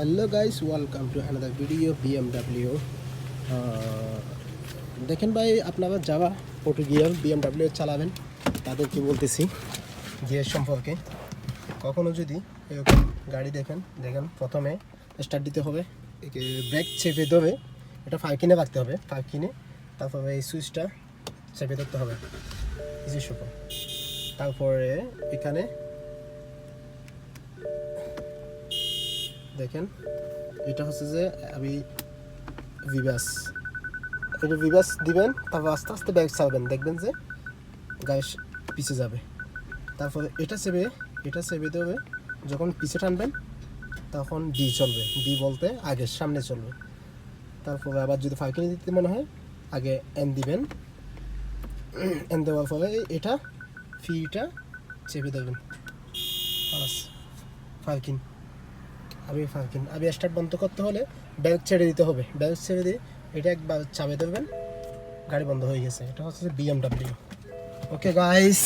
Hello guys, welcome to another video BMW. দেখেন ভাই, আপনারা যারা পর্তুগিয়ার বিএমডাব্লিউ চালাবেন তাদেরকে বলতেছি গিয়ার সম্পর্কে। কখনো যদি এরকম গাড়ি দেখেন প্রথমে স্টার্ট দিতে হবে, ব্রেক চেপে দেবে, এটা ফাঁকিনে রাখতে হবে, ফাঁকিনে তারপরে এই সুইচটা চেপে ধরতে হবে ইজি সুপর। তারপরে এখানে দেখেন এটা হচ্ছে যে আমি ভিবাস দিবেন, তারপর আস্তে আস্তে ব্যাগ চালাবেন, দেখবেন যে গায়ে পিছে যাবে। তারপরে এটা চেপে দেবে, যখন পিছে টানবেন তখন ডি চলবে, ডি বলতে আগে সামনে চলবে। তারপরে আবার যদি ফাঁকিনি দিতে মনে হয় আগে এন দিবেন, এন দেওয়ার পরে এটা ফিটা চেপে দেবেন, ফাঁকিন আবি স্টার্ট বন্ধ করতে হলে ব্যাগ ছেড়ে দিতে হবে, ব্যাগ ছেড়ে দিয়ে এটা একবার চাপে দেবেন, গাড়ি বন্ধ হয়ে গেছে। এটা হচ্ছে বিএমডাব্লিউ। Okay guys.